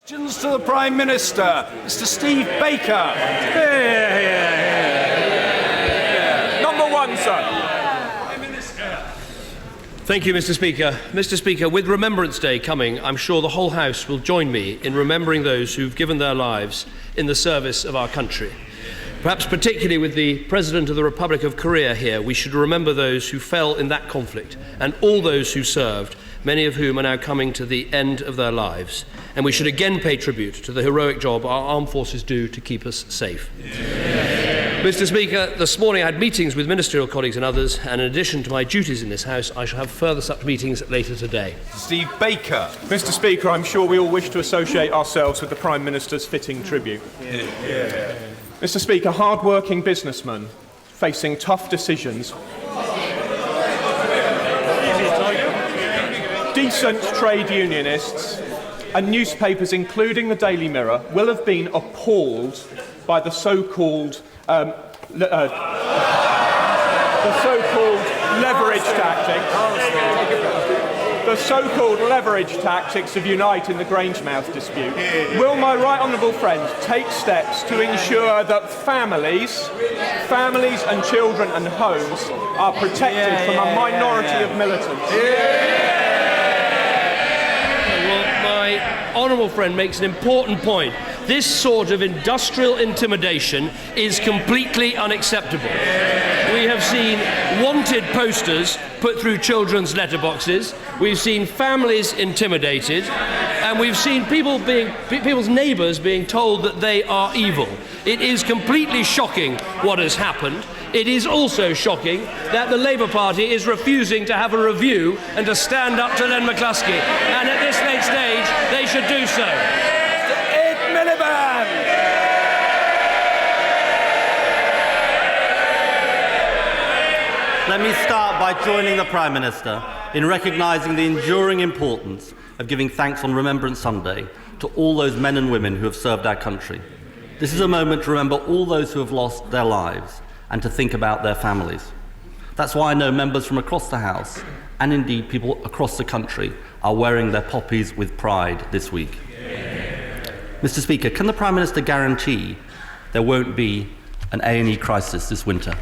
Questions to the Prime Minister, Mr. Steve Baker. Number one, sir. Thank you, Mr. Speaker. Mr. Speaker, with Remembrance Day coming, I'm sure the whole House will join me in remembering those who've given their lives in the service of our country. Perhaps particularly with the President of the Republic of Korea here, we should remember those who fell in that conflict and all those who served, many of whom are now coming to the end of their lives. And we should again pay tribute to the heroic job our armed forces do to keep us safe. Mr. Speaker, this morning I had meetings with ministerial colleagues and others, and in addition to my duties in this House, I shall have further such meetings later today. Steve Baker. Mr. Speaker, I'm sure we all wish to associate ourselves with the Prime Minister's fitting tribute. Mr. Speaker, hard-working businessmen facing tough decisions, decent trade unionists and newspapers, including the Daily Mirror, will have been appalled by the so-called leverage tactics of Unite in the Grangemouth dispute. Will my right honourable friend take steps to ensure that families and children and homes are protected from a minority of militants? Well, my honourable friend makes an important point. This sort of industrial intimidation is completely unacceptable. We have seen wanted posters put through children's letterboxes, we've seen families intimidated, and we've seen people's neighbours being told that they are evil. It is completely shocking what has happened. It is also shocking that the Labour Party is refusing to have a review and to stand up to Len McCluskey. And at this late stage, they should do so. Miliband. Let me start by joining the Prime Minister in recognising the enduring importance of giving thanks on Remembrance Sunday to all those men and women who have served our country. This is a moment to remember all those who have lost their lives and to think about their families. That's why I know members from across the House, and indeed people across the country, are wearing their poppies with pride this week. Mr. Speaker, can the Prime Minister guarantee there won't be an A&E crisis this winter?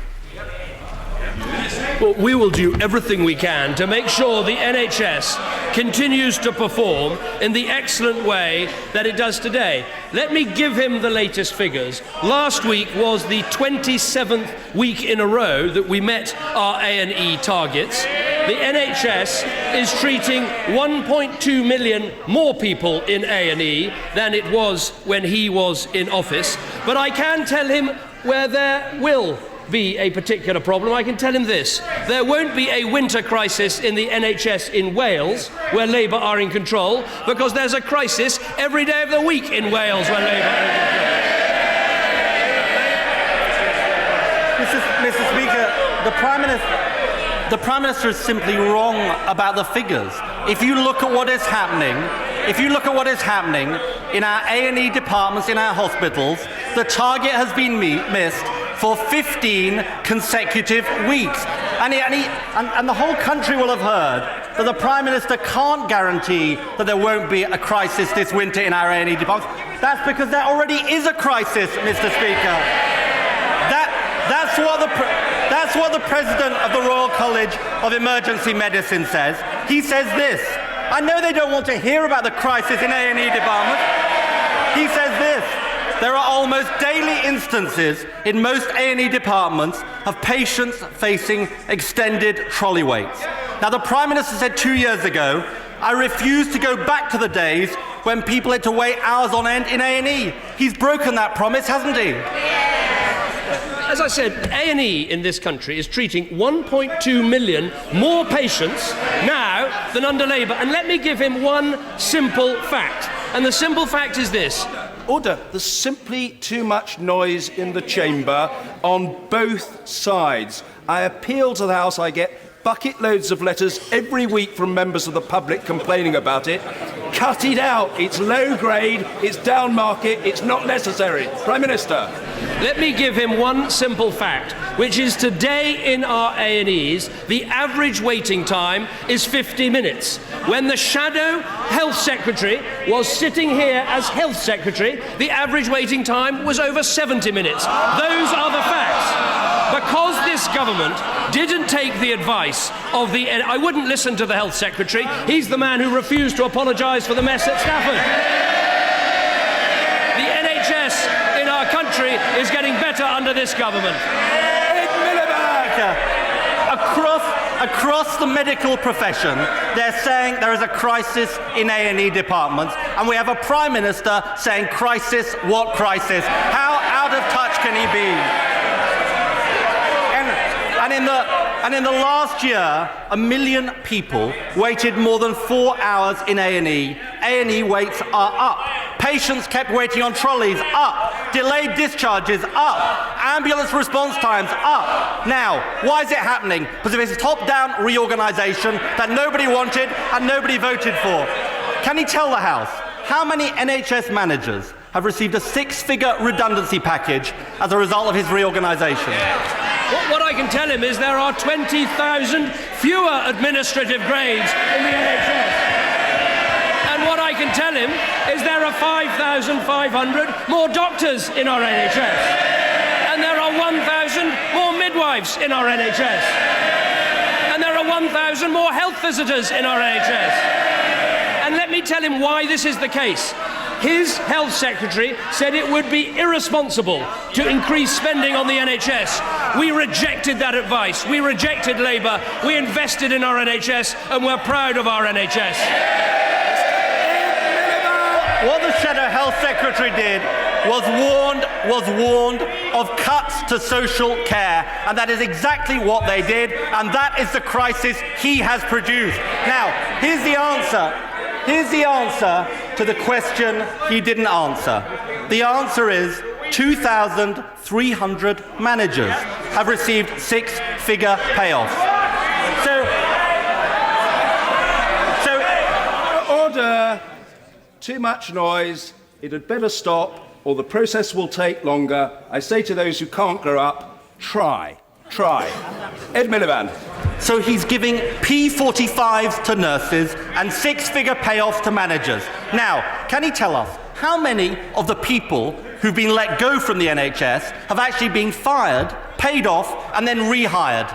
Well, we will do everything we can to make sure the NHS continues to perform in the excellent way that it does today. Let me give him the latest figures. Last week was the 27th week in a row that we met our A&E targets. The NHS is treating 1.2 million more people in A&E than it was when he was in office. But I can tell him where there will be a particular problem. I can tell him this: there won't be a winter crisis in the NHS in Wales, where Labour are in control, because there's a crisis every day of the week in Wales where Labour are in control. Mr. Speaker, the Prime Minister is simply wrong about the figures. If you look at what is happening in our A&E departments, in our hospitals, the target has been missed for 15 consecutive weeks. And the whole country will have heard that the Prime Minister can't guarantee that there won't be a crisis this winter in our A&E departments. That's because there already is a crisis, Mr. Speaker. That's what the President of the Royal College of Emergency Medicine says. He says this: I know they don't want to hear about the crisis in A&E departments. He says this: there are almost daily instances in most A&E departments of patients facing extended trolley waits. Now, the Prime Minister said 2 years ago, I refuse to go back to the days when people had to wait hours on end in A&E. He's broken that promise, hasn't he? As I said, A&E in this country is treating 1.2 million more patients now than under Labour. And let me give him one simple fact. And the simple fact is this: Order. There's simply too much noise in the chamber on both sides. I appeal to the House. I get bucket loads of letters every week from members of the public complaining about it. Cut it out. It's low grade, it's down market, it's not necessary. Prime Minister. Let me give him one simple fact, which is today in our A&Es, the average waiting time is 50 minutes. when the shadow health secretary was sitting here as health secretary, the average waiting time was over 70 minutes. Those are the facts. Because this government didn't take the advice of the... I wouldn't listen to the health secretary. He's the man who refused to apologise for the mess at Stafford. The NHS in our country is getting better under this government. Across the medical profession, they're saying there is a crisis in A&E departments, and we have a Prime Minister saying, crisis, what crisis? How out of touch can he be? And in the last year, 1 million people waited more than 4 hours in A&E. A&E waits are up. Patients kept waiting on trolleys, up. Delayed discharges, up. Ambulance response times, up. Now, why is it happening? Because of this top-down reorganisation that nobody wanted and nobody voted for. Can he tell the House how many NHS managers have received a 6-figure redundancy package as a result of his reorganisation? What I can tell him is there are 20,000 fewer administrative grades in the NHS. And what I can tell him is there are 5,500 more doctors in our NHS. And there are 1,000 more midwives in our NHS. And there are 1,000 more health visitors in our NHS. And let me tell him why this is the case. His health secretary said it would be irresponsible to increase spending on the NHS. We rejected that advice. We rejected Labour. We invested in our NHS, and we're proud of our NHS. What the shadow health secretary did was warned of cuts to social care, and that is exactly what they did, and that is the crisis he has produced. Now, here's the answer. Here's the answer to the question he didn't answer. The answer is 2,300 managers have received 6-figure payoffs. Order! Too much noise. It had better stop, or the process will take longer. I say to those who can't grow up, try. Ed Miliband. So he's giving P45s to nurses and 6-figure payoffs to managers. Now, can he tell us how many of the people who've been let go from the NHS have actually been fired, paid off, and then rehired?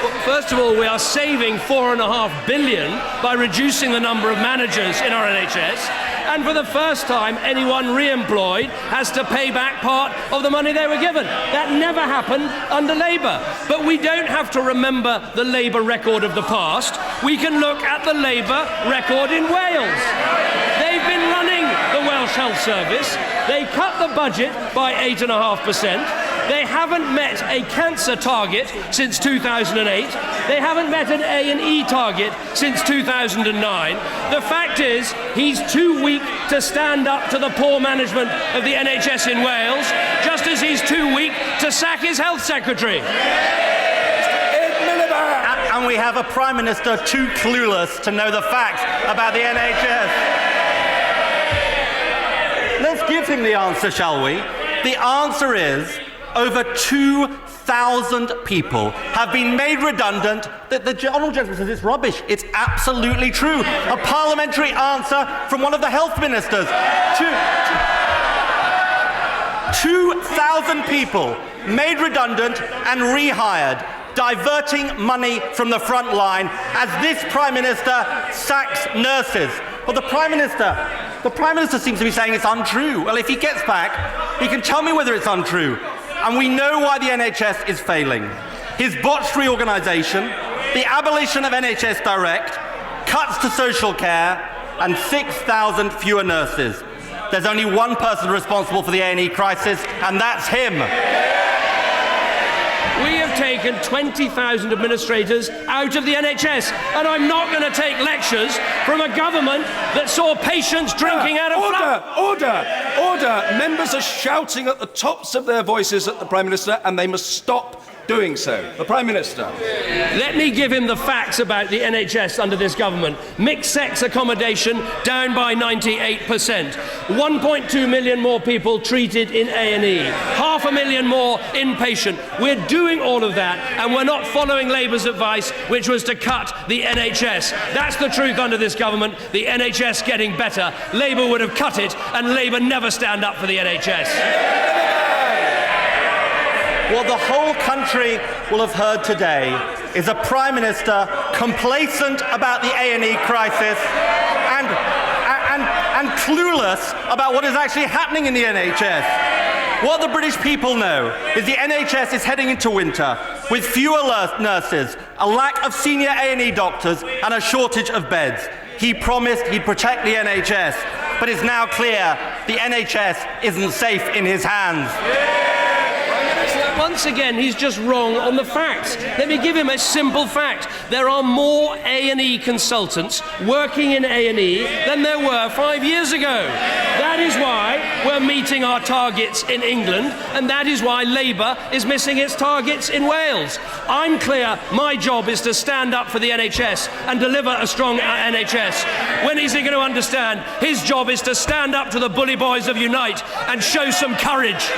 Well, first of all, we are saving $4.5 billion by reducing the number of managers in our NHS. And for the first time, anyone re-employed has to pay back part of the money they were given. That never happened under Labour. But we don't have to remember the Labour record of the past. We can look at the Labour record in Wales. They've been running the Welsh Health Service. They cut the budget by 8.5%. They haven't met a cancer target since 2008. They haven't met an A&E target since 2009. The fact is, he's too weak to stand up to the poor management of the NHS in Wales, just as he's too weak to sack his health secretary. And we have a Prime Minister too clueless to know the facts about the NHS. Let's give him the answer, shall we? The answer is over 2,000 people have been made redundant. The Honourable Gentleman says it's rubbish. It's absolutely true. A parliamentary answer from one of the health ministers. 2,000 people made redundant and rehired, diverting money from the front line as this Prime Minister sacks nurses. Well, the Prime Minister seems to be saying it's untrue. Well, if he gets back, he can tell me whether it's untrue. And we know why the NHS is failing. His botched reorganisation, the abolition of NHS Direct, cuts to social care, and 6,000 fewer nurses. There's only one person responsible for the A&E crisis, and that's him. We have taken 20,000 administrators out of the NHS, and I'm not going to take lectures from a government that saw patients drinking out of... Order! Members are shouting at the tops of their voices at the Prime Minister, and they must stop doing so. The Prime Minister. Let me give him the facts about the NHS under this government. Mixed-sex accommodation down by 98%. 1.2 million more people treated in A&E. 500,000 more inpatient. We're doing all of that, and we're not following Labour's advice, which was to cut the NHS. That's the truth under this government. The NHS getting better. Labour would have cut it, and Labour never stand up for the NHS. What the whole country will have heard today is a Prime Minister complacent about the A&E crisis and clueless about what is actually happening in the NHS. What the British people know is the NHS is heading into winter with fewer nurses, a lack of senior A&E doctors and a shortage of beds. He promised he'd protect the NHS, but it's now clear the NHS isn't safe in his hands. Once again, he's just wrong on the facts. Let me give him a simple fact. There are more A&E consultants working in A&E than there were 5 years ago. That is why we're meeting our targets in England, and that is why Labour is missing its targets in Wales. I'm clear my job is to stand up for the NHS and deliver a strong NHS. When is he going to understand? His job is to stand up to the bully boys of Unite and show some courage.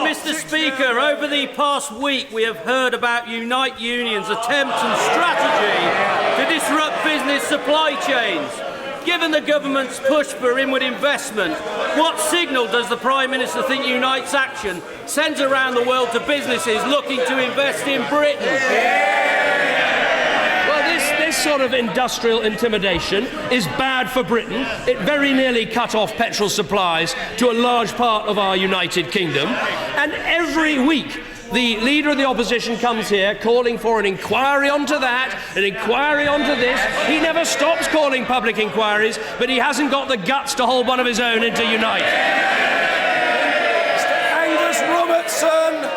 Mr. Speaker, over the past week we have heard about Unite Union's attempts and strategy to disrupt business supply chains. Given the government's push for inward investment, what signal does the Prime Minister think Unite's action sends around the world to businesses looking to invest in Britain? This sort of industrial intimidation is bad for Britain. It very nearly cut off petrol supplies to a large part of our United Kingdom. And every week, the Leader of the Opposition comes here calling for an inquiry onto that, an inquiry onto this. He never stops calling public inquiries, but he hasn't got the guts to hold one of his own into Unite. Mr. Angus Robertson.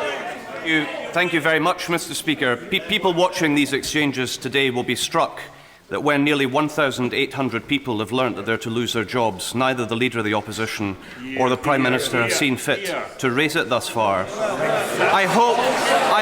Thank you very much, Mr. Speaker. People watching these exchanges today will be struck that when nearly 1,800 people have learnt that they're to lose their jobs, neither the Leader of the Opposition or the Prime Minister have seen fit to raise it thus far. I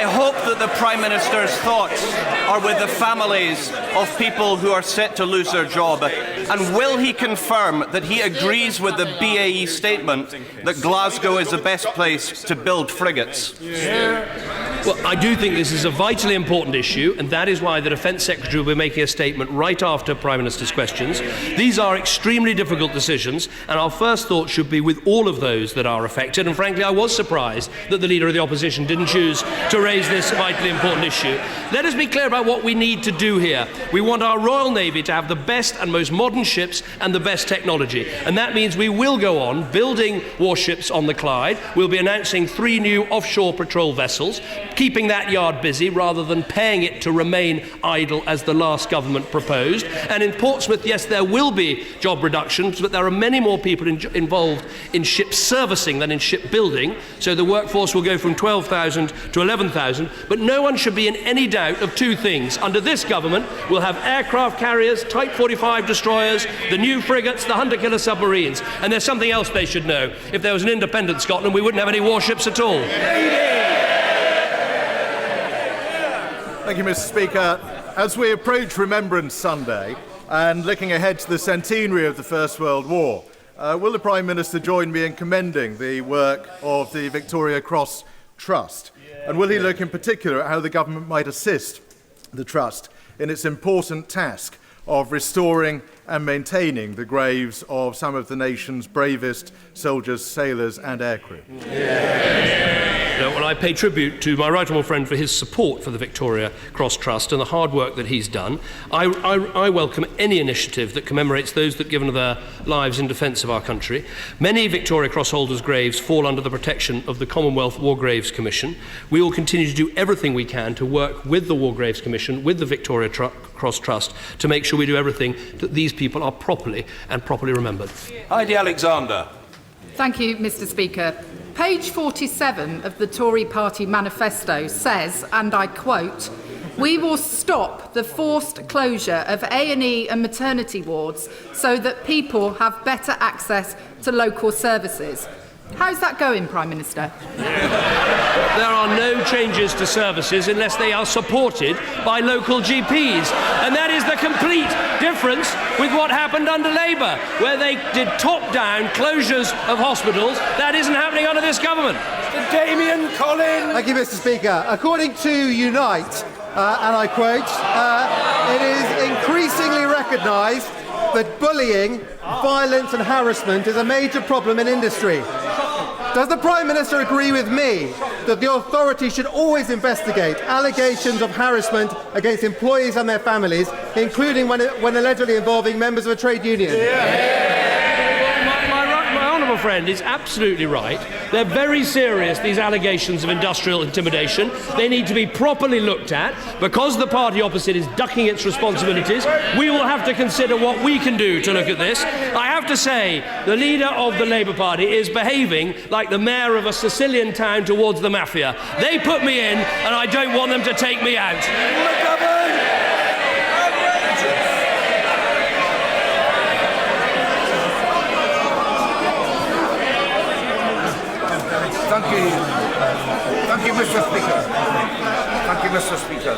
hope that the Prime Minister's thoughts are with the families of people who are set to lose their job. And will he confirm that he agrees with the BAE statement that Glasgow is the best place to build frigates? Well, I do think this is a vitally important issue, and that is why the Defence Secretary will be making a statement right after Prime Minister's questions. These are extremely difficult decisions, and our first thought should be with all of those that are affected. And frankly, I was surprised that the Leader of the Opposition didn't choose to raise this vitally important issue. Let us be clear about what we need to do here. We want our Royal Navy to have the best and most modern ships and the best technology, and that means we will go on building warships on the Clyde. We'll be announcing 3 new offshore patrol vessels, keeping that yard busy rather than paying it to remain idle as the last government proposed. And in Portsmouth, yes, there will be job reductions, but there are many more people involved in ship servicing than in ship building, so the workforce will go from 12,000 to 11,000. But no one should be in any doubt of 2 things. Under this government, we'll have aircraft carriers, Type 45 destroyers, the new frigates, the hunter-killer submarines. And there's something else they should know. If there was an independent Scotland, we wouldn't have any warships at all. Thank you, Mr. Speaker. As we approach Remembrance Sunday and looking ahead to the centenary of the First World War, will the Prime Minister join me in commending the work of the Victoria Cross Trust? And will he look in particular at how the government might assist the Trust in its important task of restoring and maintaining the graves of some of the nation's bravest soldiers, sailors and aircrew? Well, I pay tribute to my right honourable friend for his support for the Victoria Cross Trust and the hard work that he's done. I welcome any initiative that commemorates those that have given their lives in defence of our country. Many Victoria Cross holders' graves fall under the protection of the Commonwealth War Graves Commission. We will continue to do everything we can to work with the War Graves Commission, with the Victoria Cross Trust, to make sure we do everything that these people are properly remembered. Heidi Alexander. Thank you, Mr. Speaker. Page 47 of the Tory party manifesto says, and I quote, We will stop the forced closure of A&E and maternity wards so that people have better access to local services. How's that going, Prime Minister? There are no changes to services unless they are supported by local GPs. And that is the complete difference with what happened under Labour, where they did top-down closures of hospitals. That isn't happening under this government. Damien Collins. Thank you, Mr. Speaker. According to Unite, and I quote, it is increasingly recognised that bullying, violence and harassment is a major problem in industry. Does the Prime Minister agree with me that the authority should always investigate allegations of harassment against employees and their families, including when allegedly involving members of a trade union? My honourable friend is absolutely right. They're very serious, these allegations of industrial intimidation. They need to be properly looked at. Because the party opposite is ducking its responsibilities, we will have to consider what we can do to look at this. I have to say, the leader of the Labour Party is behaving like the mayor of a Sicilian town towards the mafia. They put me in, and I don't want them to take me out. Thank you, Mr. Speaker. Thank you, Mr. Speaker.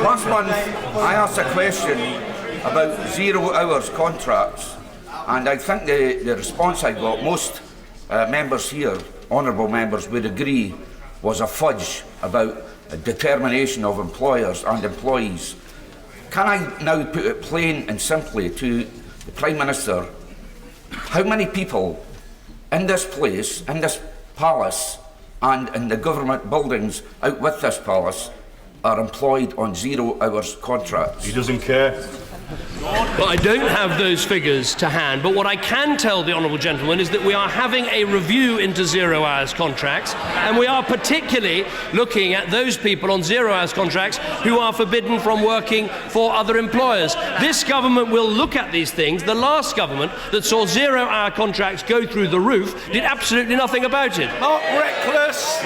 Last month, I asked a question about 0 hours contracts, and I think the response I got, most members here, honourable members, would agree, was a fudge about a determination of employers and employees. Can I now put it plain and simply to the Prime Minister, how many people in this place, in this palace, and in the government buildings out with this palace are employed on 0 hours contracts? He doesn't care. Well, I don't have those figures to hand, but what I can tell the honourable gentleman is that we are having a review into 0 hours contracts, and we are particularly looking at those people on 0 hours contracts who are forbidden from working for other employers. This government will look at these things. The last government that saw 0 hour contracts go through the roof did absolutely nothing about it. Not reckless.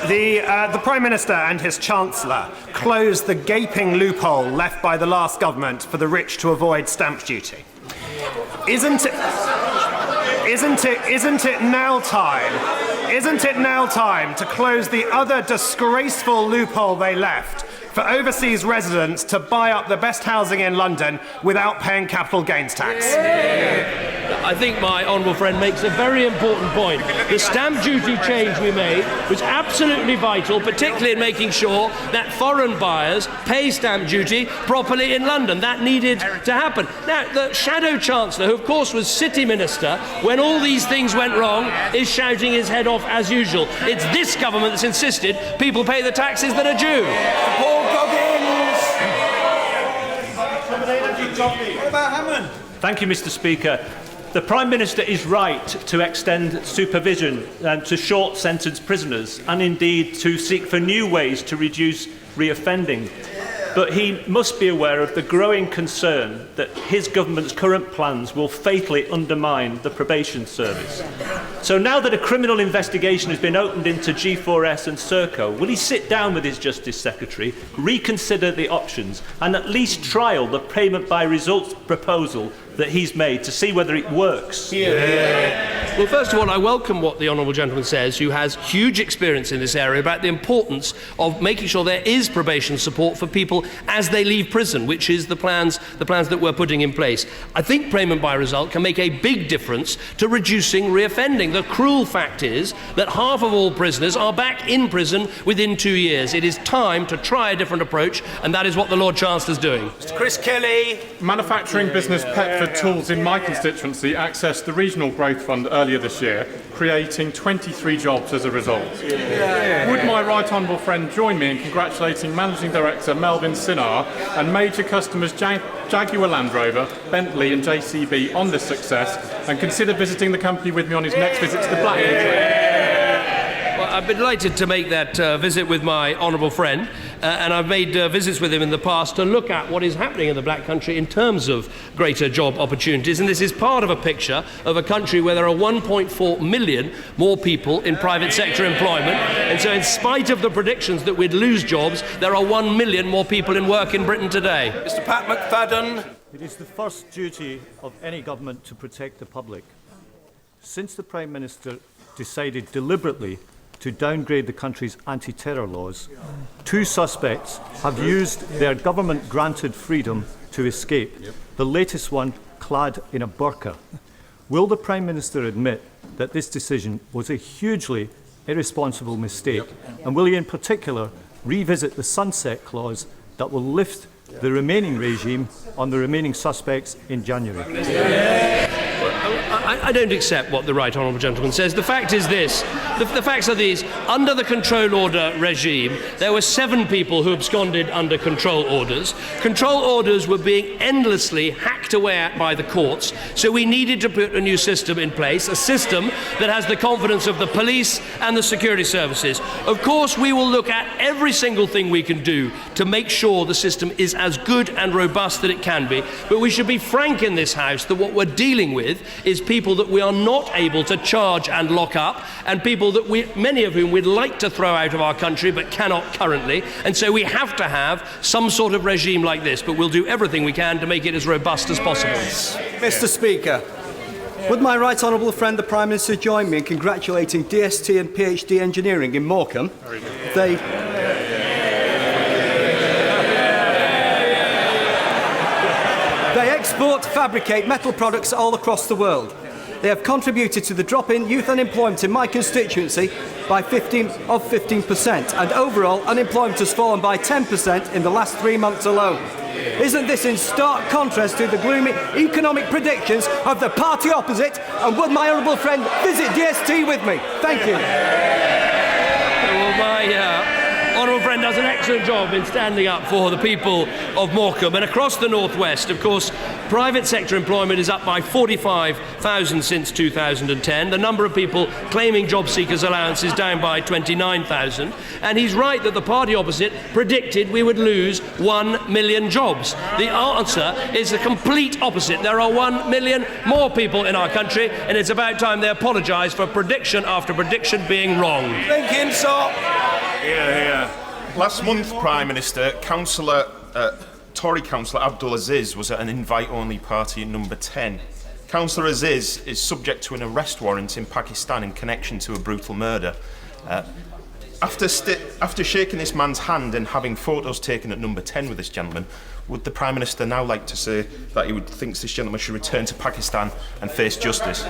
The Prime Minister and his Chancellor closed the gaping loophole left by the last government for the rich to avoid stamp duty. Isn't it now time to close the other disgraceful loophole they left for overseas residents to buy up the best housing in London without paying capital gains tax? I think my honourable friend makes a very important point. The stamp duty change we made was absolutely vital, particularly in making sure that foreign buyers pay stamp duty properly in London. That needed to happen. Now, the Shadow Chancellor, who of course was City Minister when all these things went wrong, is shouting his head off as usual. It's this government that's insisted people pay the taxes that are due. Thank you, Mr. Speaker. The Prime Minister is right to extend supervision to short-sentence prisoners and indeed to seek for new ways to reduce reoffending. But he must be aware of the growing concern that his government's current plans will fatally undermine the probation service. So now that a criminal investigation has been opened into G4S and Serco, will he sit down with his Justice Secretary, reconsider the options and at least trial the payment by results proposal that he's made to see whether it works? Well, first of all, I welcome what the honourable gentleman says, who has huge experience in this area, about the importance of making sure there is probation support for people as they leave prison, which is the plans that we're putting in place. I think payment by result can make a big difference to reducing reoffending. The cruel fact is that half of all prisoners are back in prison within 2 years. It is time to try a different approach, and that is what the Lord Chancellor is doing. Mr. Chris Kelly. Manufacturing business Petford Tools in my constituency accessed the Regional Growth Fund earlier this year, creating 23 jobs as a result. Would my right honourable friend join me in congratulating Managing Director Melvin Sinar and major customers Jaguar Land Rover, Bentley and JCB on this success, and consider visiting the company with me on his next visit to the Blackpool? Well, I've been delighted to make that visit with my honourable friend. and I've made visits with him in the past to look at what is happening in the black country in terms of greater job opportunities. And this is part of a picture of a country where there are 1.4 million more people in private sector employment. And so in spite of the predictions that we'd lose jobs, there are 1 million more people in work in Britain today. Mr. Pat McFadden. It is the first duty of any government to protect the public. Since the Prime Minister decided deliberately to downgrade the country's anti-terror laws, 2 suspects have used their government-granted freedom to escape, the latest one clad in a burqa. Will the Prime Minister admit that this decision was a hugely irresponsible mistake, and will he in particular revisit the sunset clause that will lift the remaining regime on the remaining suspects in January? I don't accept what the right honourable gentleman says. The fact is this. The facts are these. Under the control order regime, there were 7 people who absconded under control orders. Control orders were being endlessly hacked away at by the courts, so we needed to put a new system in place, a system that has the confidence of the police and the security services. Of course, we will look at every single thing we can do to make sure the system is as good and robust that it can be, but we should be frank in this House that what we're dealing with is people that we are not able to charge and lock up, and people that many of whom we'd like to throw out of our country but cannot currently, and so we have to have some sort of regime like this, but we'll do everything we can to make it as robust as possible. Mr. Speaker, would my right honourable friend the Prime Minister join me in congratulating DST and PhD Engineering in Morecambe? They export, fabricate metal products all across the world. They have contributed to the drop in youth unemployment in my constituency by 15%, and overall unemployment has fallen by 10% in the last 3 months alone. Isn't this in stark contrast to the gloomy economic predictions of the party opposite? And would my honourable friend visit DST with me? Thank you. Well, my honourable friend does an excellent job in standing up for the people of Morecambe. And across the northwest, of course, private sector employment is up by 45,000 since 2010. The number of people claiming job seekers allowance is down by 29,000. And he's right that the party opposite predicted we would lose 1 million jobs. The answer is the complete opposite. There are 1 million more people in our country, and it's about time they apologise for prediction after prediction being wrong. Lincoln, sir. Yeah. Last month, Prime Minister, Tory councillor Abdul Aziz was at an invite-only party at number 10. Councillor Aziz is subject to an arrest warrant in Pakistan in connection to a brutal murder. After shaking this man's hand and having photos taken at number 10 with this gentleman, would the Prime Minister now like to say that he thinks this gentleman should return to Pakistan and face justice?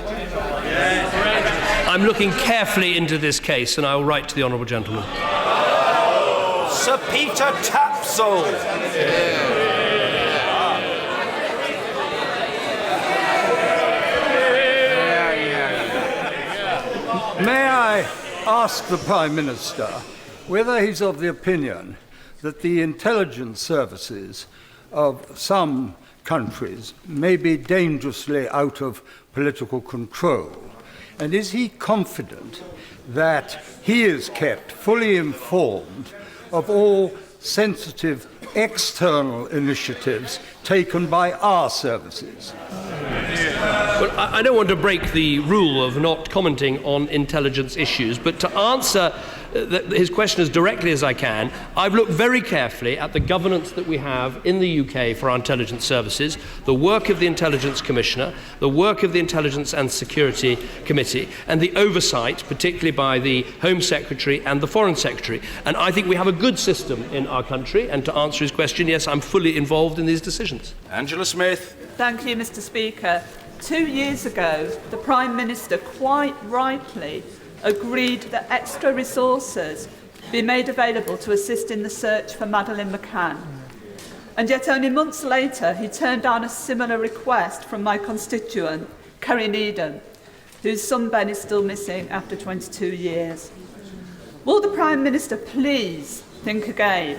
I'm looking carefully into this case, and I will write to the honourable gentleman. Sir Peter Tapsell. May I ask the Prime Minister whether he's of the opinion that the intelligence services of some countries may be dangerously out of political control? And is he confident that he is kept fully informed of all sensitive external initiatives taken by our services? Well, I don't want to break the rule of not commenting on intelligence issues, but to answer his question as directly as I can, I've looked very carefully at the governance that we have in the UK for our intelligence services, the work of the Intelligence Commissioner, the work of the Intelligence and Security Committee, and the oversight, particularly by the Home Secretary and the Foreign Secretary. And I think we have a good system in our country, and to answer his question, yes, I'm fully involved in these decisions. Angela Smith. Thank you, Mr. Speaker. 2 years ago, the Prime Minister quite rightly agreed that extra resources be made available to assist in the search for Madeleine McCann. And yet only months later, he turned down a similar request from my constituent, Kerry Needham, whose son Ben is still missing after 22 years. Will the Prime Minister please think again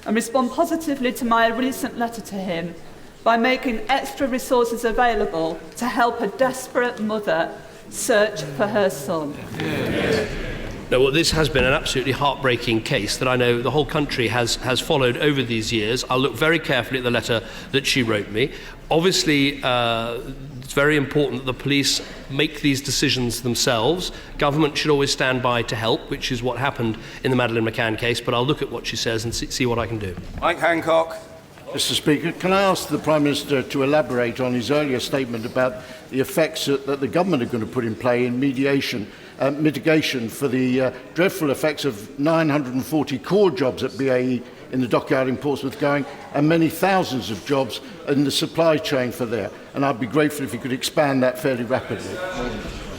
and respond positively to my recent letter to him by making extra resources available to help a desperate mother search for her son? No, well, this has been an absolutely heartbreaking case that I know the whole country has followed over these years. I'll look very carefully at the letter that she wrote me. Obviously, it's very important that the police make these decisions themselves. Government should always stand by to help, which is what happened in the Madeleine McCann case, but I'll look at what she says and see what I can do. Mike Hancock. Mr. Speaker, can I ask the Prime Minister to elaborate on his earlier statement about the effects that the government are going to put in play in mitigation for the dreadful effects of 940 core jobs at BAE in the dockyard in Portsmouth going, and many thousands of jobs in the supply chain for there? And I'd be grateful if you could expand that fairly rapidly.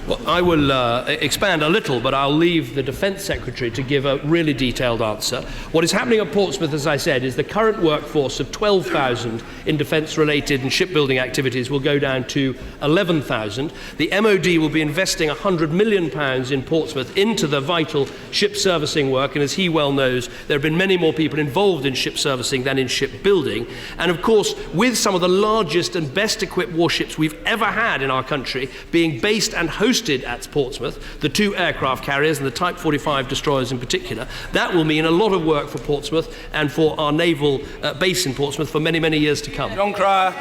Well, I will expand a little, but I'll leave the Defence Secretary to give a really detailed answer. What is happening at Portsmouth, as I said, is the current workforce of 12,000 in defence-related and shipbuilding activities will go down to 11,000. The MOD will be investing £100 million in Portsmouth into the vital ship servicing work, and as he well knows, there have been many more people involved in ship servicing than in shipbuilding. And of course, with some of the largest and best-equipped warships we've ever had in our country being based and hosted at Portsmouth, the 2 aircraft carriers and the Type 45 destroyers in particular, that will mean a lot of work for Portsmouth and for our naval base in Portsmouth for many, many years to come. John Cryer.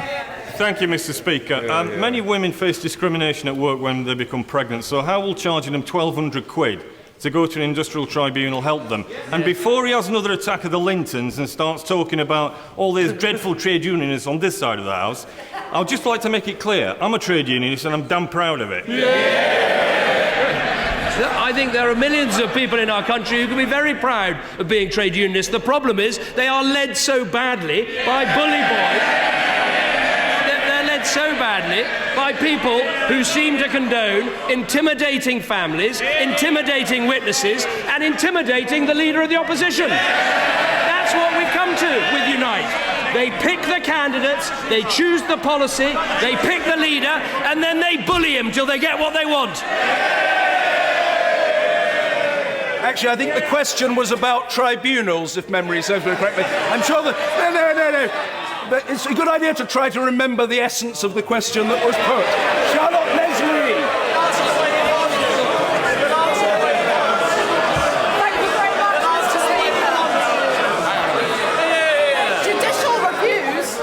Thank you, Mr. Speaker. Many women face discrimination at work when they become pregnant, so how will charging them £1,200 to go to an industrial tribunal help them? And before he has another attack of the Lintons and starts talking about all these dreadful trade unionists on this side of the House, I'd just like to make it clear, I'm a trade unionist and I'm damn proud of it. I think there are millions of people in our country who can be very proud of being trade unionists. The problem is they are led so badly by bully boys. They're led so badly by people who seem to condone intimidating families, intimidating witnesses, and intimidating the leader of the opposition. That's what we've come to with Unite. They pick the candidates, they choose the policy, they pick the leader, and then they bully him till they get what they want. Actually, I think the question was about tribunals, if memory serves me correctly. I'm sure that... No. But it's a good idea to try to remember the essence of the question that was put. Charlotte Leslie! Thank you very much, Mr. Speaker. Judicial reviews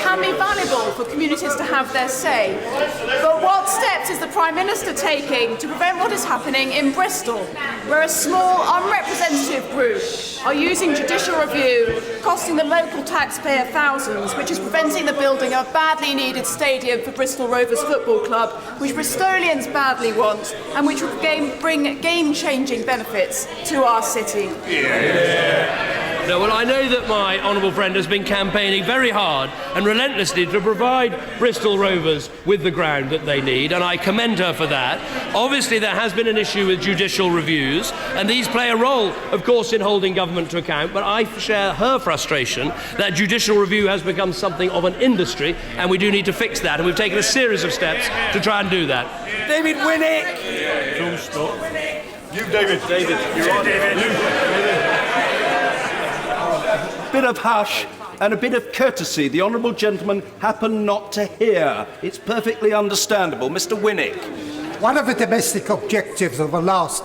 can be valuable for communities to have their say. But what steps is the Prime Minister taking to prevent what is happening in Bristol, where a small, unrepresentative group are using judicial review, costing the local taxpayer thousands, which is preventing the building of a badly needed stadium for Bristol Rovers Football Club, which Bristolians badly want, and which would bring game-changing benefits to our city? No, well, I know that my honourable friend has been campaigning very hard and relentlessly to provide Bristol Rovers with the ground that they need, and I commend her for that. Obviously, there has been an issue with judicial reviews, and these play a role, of course, in holding government to account, but I share her frustration that judicial review has become something of an industry, and we do need to fix that, and we've taken a series of steps to try and do that. David Winnick! Don't stop. You, David. You're on, David. Bit of hush and a bit of courtesy. The honourable gentleman happened not to hear. It's perfectly understandable. Mr. Winnick. One of the domestic objectives of the last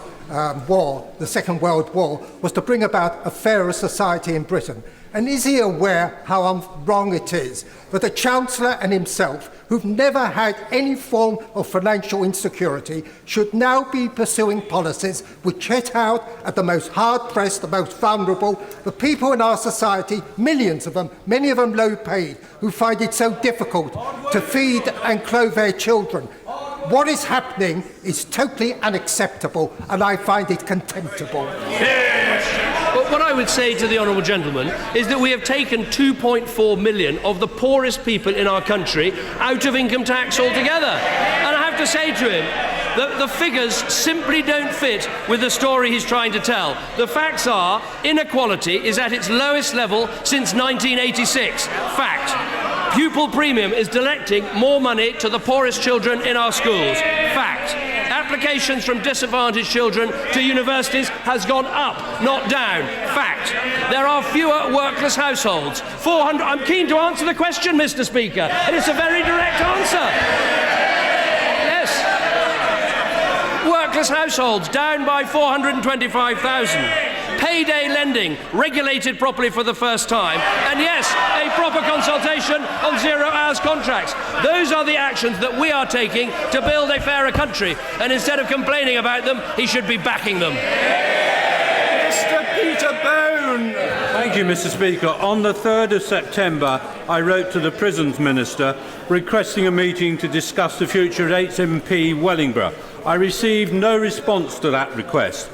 war, the Second World War, was to bring about a fairer society in Britain. And is he aware how wrong it is that the Chancellor and himself, who've never had any form of financial insecurity, should now be pursuing policies which hit out at the most hard-pressed, the most vulnerable, the people in our society, millions of them, many of them low-paid, who find it so difficult to feed and clothe their children? What is happening is totally unacceptable, and I find it contemptible. But what I would say to the honourable gentleman is that we have taken 2.4 million of the poorest people in our country out of income tax altogether. And I have to say to him that the figures simply don't fit with the story he's trying to tell. The facts are, inequality is at its lowest level since 1986. Fact. Pupil premium is directing more money to the poorest children in our schools. Fact. Applications from disadvantaged children to universities has gone up, not down. Fact. There are fewer workless households. 400. I'm keen to answer the question, Mr. Speaker, and it's a very direct answer. Yes. workless households down by 425,000. Payday lending regulated properly for the first time. And yes, a proper consultation on 0 hours contracts. Those are the actions that we are taking to build a fairer country. And instead of complaining about them, he should be backing them. Mr. Peter Bone. Thank you, Mr. Speaker. On the 3rd of September, I wrote to the Prisons Minister requesting a meeting to discuss the future of HMP Wellingborough. I received no response to that request.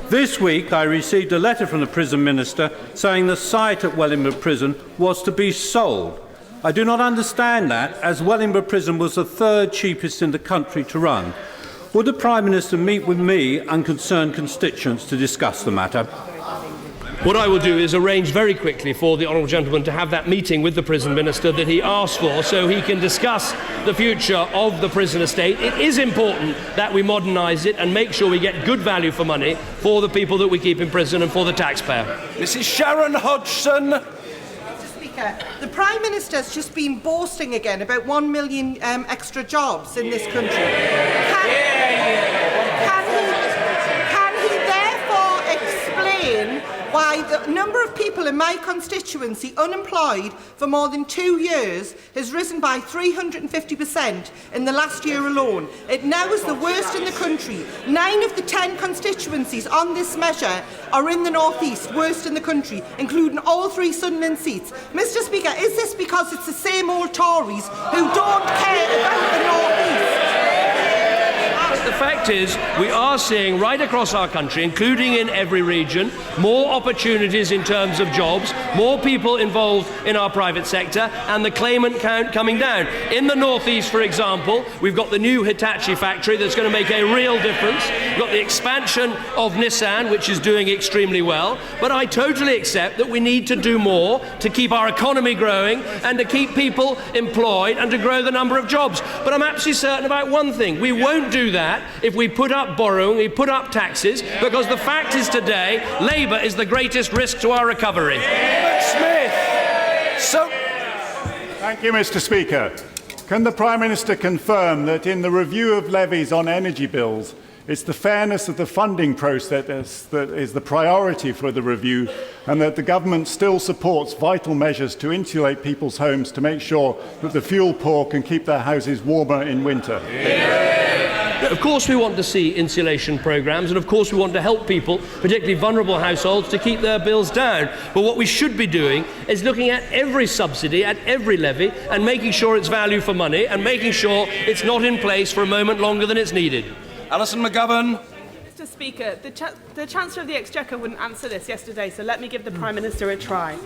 This week, I received a letter from the Prison Minister saying the site at Wellingborough Prison was to be sold. I do not understand that, as Wellingborough Prison was the 3rd cheapest in the country to run. Would the Prime Minister meet with me and concerned constituents to discuss the matter? What I will do is arrange very quickly for the Honourable Gentleman to have that meeting with the Prison Minister that he asked for so he can discuss the future of the prison estate. It is important that we modernise it and make sure we get good value for money for the people that we keep in prison and for the taxpayer. Mrs. Sharon Hodgson. Mr. Speaker, the Prime Minister has just been boasting again about 1 million extra jobs in this country. Can he therefore explain why the number of people in my constituency unemployed for more than 2 years has risen by 350% in the last year alone? It now is the worst in the country. 9 of the 10 constituencies on this measure are in the North East, worst in the country, including all 3 Sunderland seats. Mr. Speaker, is this because it's the same old Tories who don't care about the North East? The fact is, we are seeing right across our country, including in every region, more opportunities in terms of jobs, more people involved in our private sector, and the claimant count coming down. In the North East, for example, we've got the new Hitachi factory that's going to make a real difference. We've got the expansion of Nissan, which is doing extremely well. But I totally accept that we need to do more to keep our economy growing and to keep people employed and to grow the number of jobs. But I'm absolutely certain about one thing. We won't do that if we put up borrowing, we put up taxes, because the fact is today, Labour is the greatest risk to our recovery. Smith. Thank you, Mr. Speaker. Can the Prime Minister confirm that in the review of levies on energy bills, it's the fairness of the funding process that is the priority for the review, and that the government still supports vital measures to insulate people's homes to make sure that the fuel poor can keep their houses warmer in winter? Of course we want to see insulation programmes, and of course we want to help people, particularly vulnerable households, to keep their bills down. But what we should be doing is looking at every subsidy, at every levy, and making sure it's value for money, and making sure it's not in place for a moment longer than it's needed. Alison McGovern. Mr. Speaker, the Chancellor of the Exchequer wouldn't answer this yesterday, so let me give the Prime Minister a try.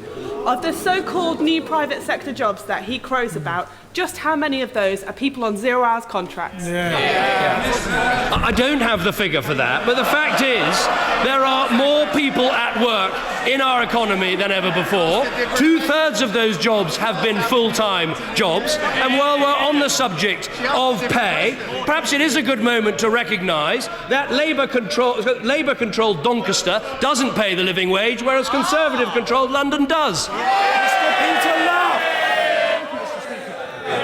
Of the so-called new private sector jobs that he crows about, just how many of those are people on 0 hours contracts? I don't have the figure for that, but the fact is there are more people at work in our economy than ever before. 2/3 of those jobs have been full-time jobs, and while we're on the subject of pay, perhaps it is a good moment to recognise that Labour-controlled Doncaster doesn't pay the living wage, whereas Conservative-controlled London does. Mr. Peter Love.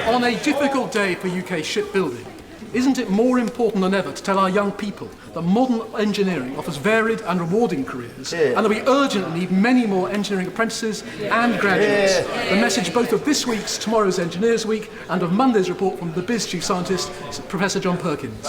On a difficult day for UK shipbuilding, isn't it more important than ever to tell our young people that modern engineering offers varied and rewarding careers, and that we urgently need many more engineering apprentices and graduates? The message both of this week's Tomorrow's Engineers Week and of Monday's report from the BIS Chief Scientist, Professor John Perkins.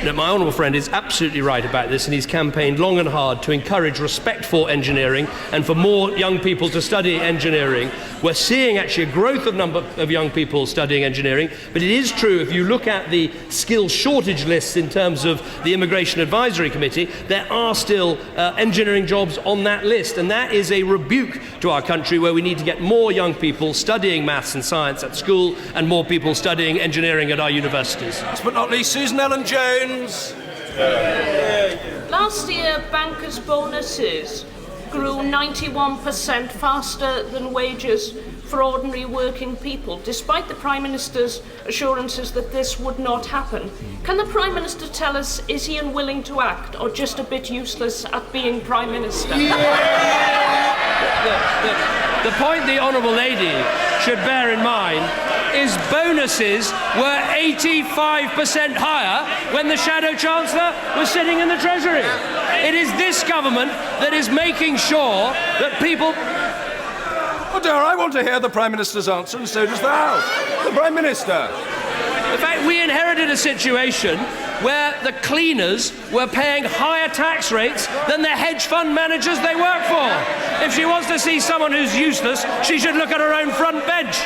Now, my honourable friend is absolutely right about this, and he's campaigned long and hard to encourage respect for engineering and for more young people to study engineering. We're seeing actually a growth of number of young people studying engineering, but it is true, if you look at the skill shortage lists in terms of the Immigration Advisory Committee, there are still engineering jobs on that list, and that is a rebuke to our country, where we need to get more young people studying maths and science at school and more people studying engineering at our universities. Last but not least, Susan Ellen Jones. Last year, bankers' bonuses grew 91% faster than wages for ordinary working people, despite the Prime Minister's assurances that this would not happen. Can the Prime Minister tell us, is he unwilling to act, or just a bit useless at being Prime Minister? The point the Honourable Lady should bear in mind is bonuses were 85% higher when the Shadow Chancellor was sitting in the Treasury. It is this government that is making sure that people... Oh dear, I want to hear the Prime Minister's answer, and so does the House. The Prime Minister. In fact, we inherited a situation where the cleaners were paying higher tax rates than the hedge fund managers they work for. If she wants to see someone who's useless, she should look at her own front bench.